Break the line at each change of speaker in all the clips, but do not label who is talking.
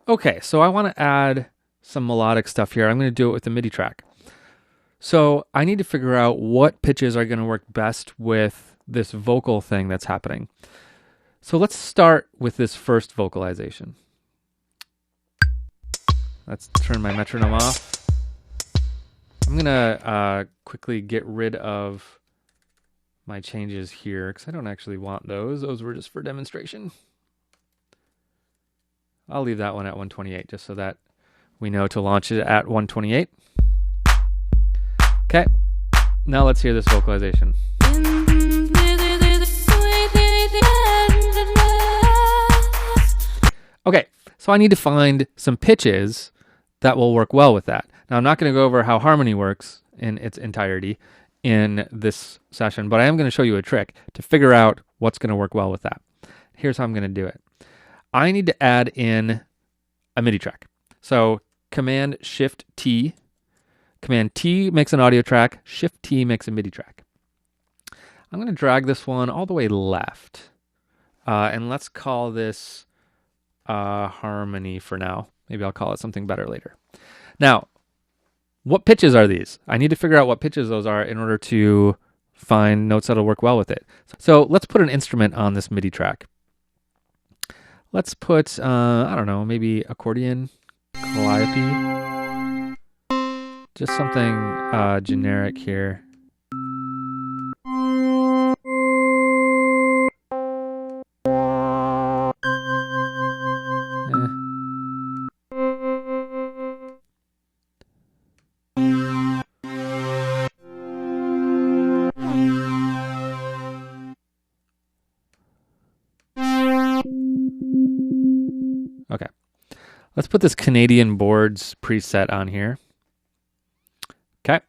Okay, so I want to add some melodic stuff here. I'm going to do it with the MIDI track. So I need to figure out what pitches are going to work best with this vocal thing that's happening. So let's start with this first vocalization. Let's turn my metronome off. I'm going to quickly get rid of my changes here because I don't actually want those. Those were just for demonstration. I'll leave that one at 128 just so that we know to launch it at 128. Okay, now let's hear this vocalization. Okay, so I need to find some pitches that will work well with that. Now, I'm not going to go over how harmony works in its entirety in this session, but I am going to show you a trick to figure out what's going to work well with that. Here's how I'm going to do it. I need to add in a MIDI track. So Command Shift T. Command T makes an audio track. Shift T makes a MIDI track. I'm going to drag this one all the way left. And let's call this harmony for now. Maybe I'll call it something better later. Now, what pitches are these? I need to figure out what pitches those are in order to find notes that'll work well with it. So let's put an instrument on this MIDI track. Let's put, I don't know, maybe accordion, calliope. Just something generic here. Okay, let's put this Canadian boards preset on here. Okay,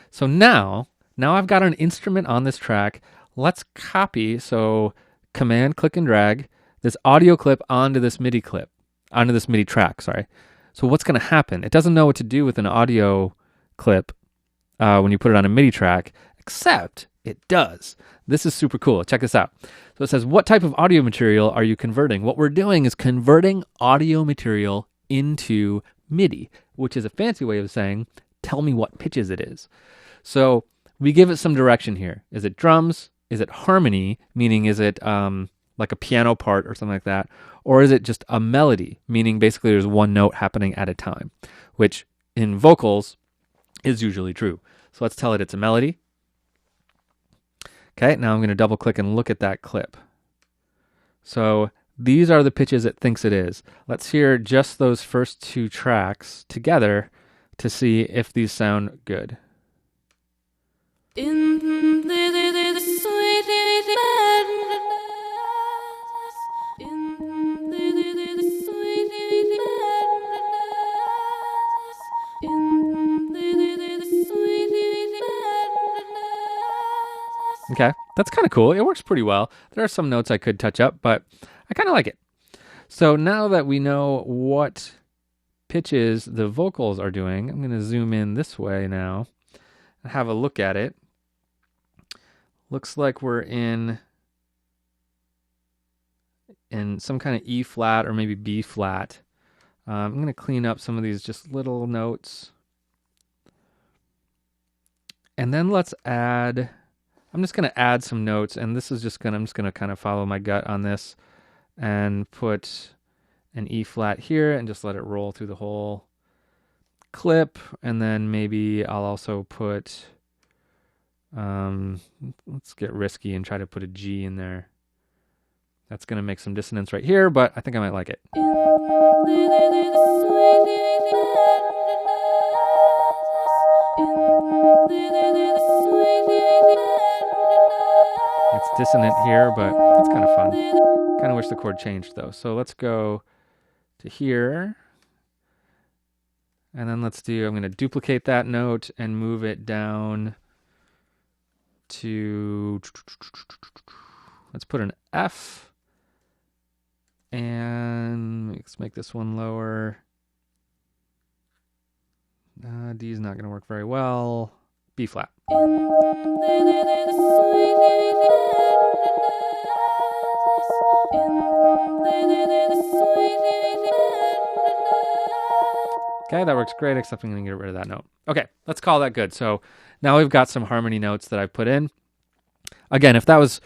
so now I've got an instrument on this track. Let's copy, so Command, click and drag this audio clip onto this MIDI track, sorry. So what's gonna happen? It doesn't know what to do with an audio clip when you put it on a MIDI track, except it does. This is super cool. Check this out. So it says, what type of audio material are you converting? What we're doing is converting audio material into MIDI, which is a fancy way of saying, tell me what pitches it is. So we give it some direction here. Is it drums? Is it harmony? Meaning, is it like a piano part or something like that? Or is it just a melody? Meaning basically there's one note happening at a time, which in vocals is usually true. So let's tell it it's a melody. Okay, now I'm going to double click and look at that clip. So these are the pitches it thinks it is. Let's hear just those first two tracks together to see if these sound good. Okay, that's kind of cool. It works pretty well. There are some notes I could touch up, but I kind of like it. So now that we know what pitches the vocals are doing, I'm going to zoom in this way now and have a look at it. Looks like we're in some kind of E flat or maybe B flat. I'm going to clean up some of these just little notes. And then let's add... I'm just going to add some notes, and this is I'm just going to kind of follow my gut on this and put an E flat here and just let it roll through the whole clip. And then maybe I'll also put, let's get risky and try to put a G in there. That's going to make some dissonance right here, but I think I might like it. It's dissonant here, but that's kind of fun. Kind of wish the chord changed though. So let's go to here. And then I'm going to duplicate that note and move it down to, let's put an F. And let's make this one lower. D is not going to work very well. B flat. Okay, that works great, except I'm going to get rid of that note. Okay, let's call that good. So now we've got some harmony notes that I've put in. Again, if that was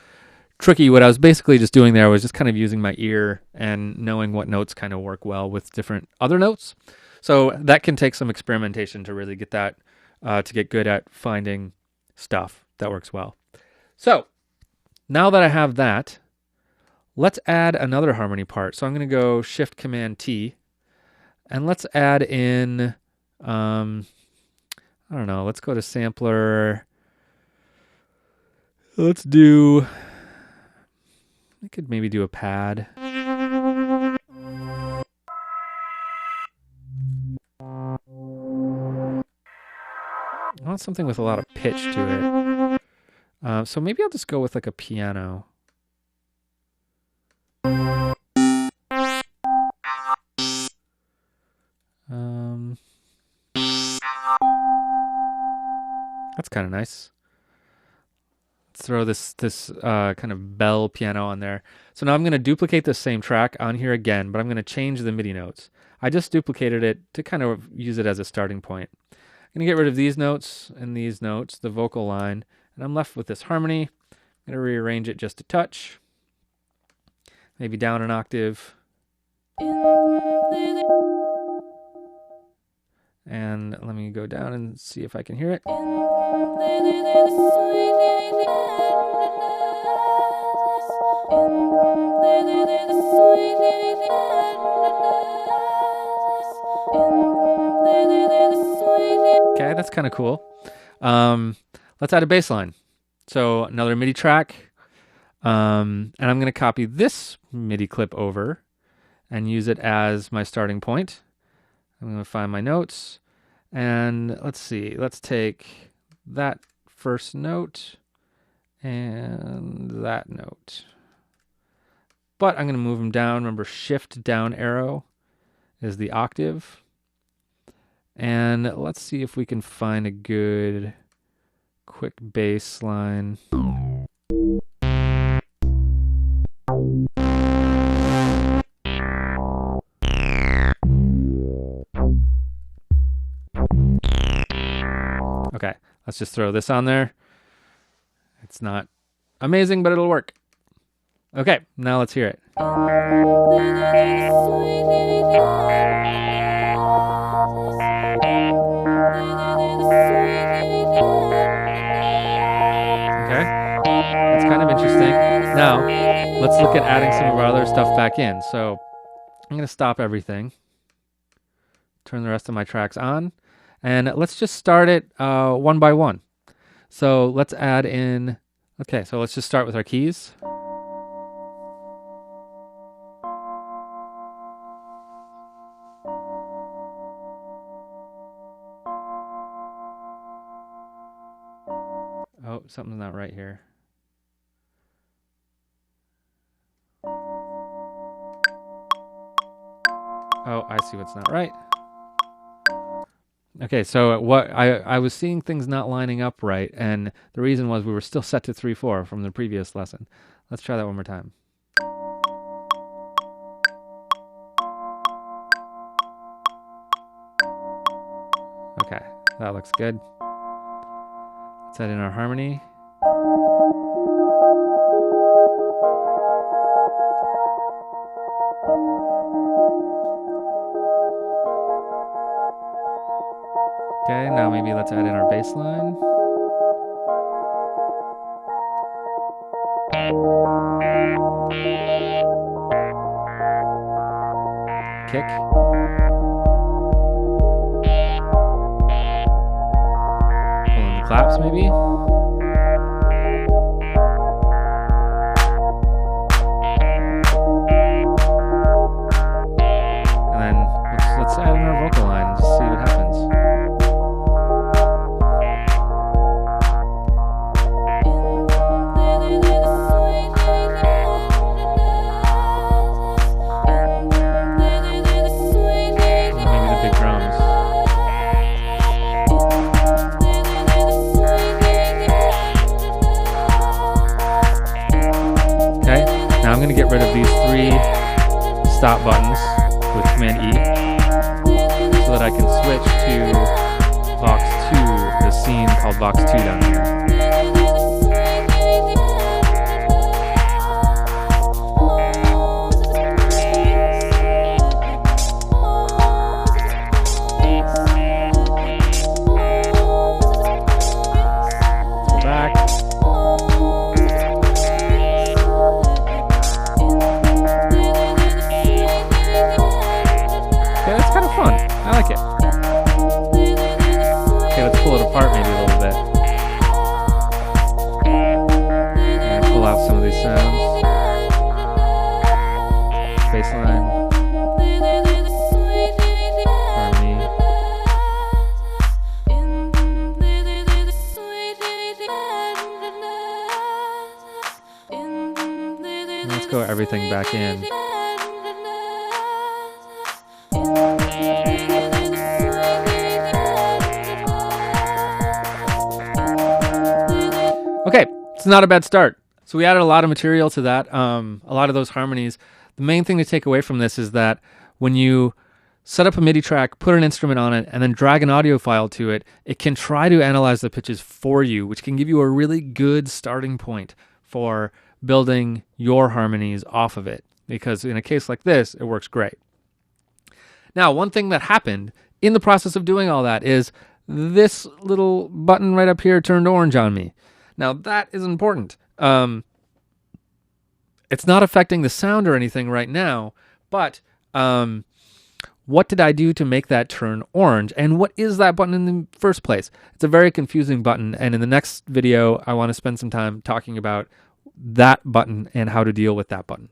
tricky, what I was basically just doing there was just kind of using my ear and knowing what notes kind of work well with different other notes. So that can take some experimentation to really get that, to get good at finding stuff that works well. So now that I have that, let's add another harmony part. So I'm going to go Shift Command T, and let's add in, I don't know, let's go to sampler. Let's do, I could maybe do a pad. I want something with a lot of pitch to it. So maybe I'll just go with like a piano. That's kind of nice. Let's throw this kind of bell piano on there. So now I'm going to duplicate the same track on here again, but I'm going to change the MIDI notes. I just duplicated it to kind of use it as a starting point. I'm going to get rid of these notes and these notes, the vocal line, and I'm left with this harmony. I'm going to rearrange it just a touch, maybe down an octave. And let me go down and see if I can hear it. Okay, that's kind of cool. Let's add a bass line. So another MIDI track. And I'm going to copy this MIDI clip over and use it as my starting point. I'm going to find my notes. And let's see. Let's take that first note and that note. But I'm going to move them down. Remember, Shift down arrow is the octave. And let's see if we can find a good quick bass line. Okay, let's just throw this on there. It's not amazing, but it'll work. Okay, now let's hear it. Okay, that's kind of interesting. Now, let's look at adding some of our other stuff back in. So I'm going to stop everything, turn the rest of my tracks on, and let's just start it one by one. So let's add in, okay, so let's just start with our keys. Oh, something's not right here. Oh, I see what's not right. Okay, so what I was seeing things not lining up right, and the reason was we were still set to 3/4 from the previous lesson. Let's try that one more time. Okay, that looks good. Let's add in our harmony. Okay, now maybe let's add in our bass line. Kick. Pull in the claps maybe. And then let's add in our vocal line and just see what happens. Now I'm going to get rid of these 3 stop buttons with Command E. So so that I can switch to Vox 2, the scene called Vox 2 down here. Apart maybe a little bit. And pull out some of these sounds. Bassline. Harmony. And let's go everything back in. Okay, it's not a bad start. So we added a lot of material to that, a lot of those harmonies. The main thing to take away from this is that when you set up a MIDI track, put an instrument on it, and then drag an audio file to it, it can try to analyze the pitches for you, which can give you a really good starting point for building your harmonies off of it. Because in a case like this, it works great. Now, one thing that happened in the process of doing all that is this little button right up here turned orange on me. Now, that is important. It's not affecting the sound or anything right now, but what did I do to make that turn orange? And what is that button in the first place? It's a very confusing button, and in the next video, I want to spend some time talking about that button and how to deal with that button.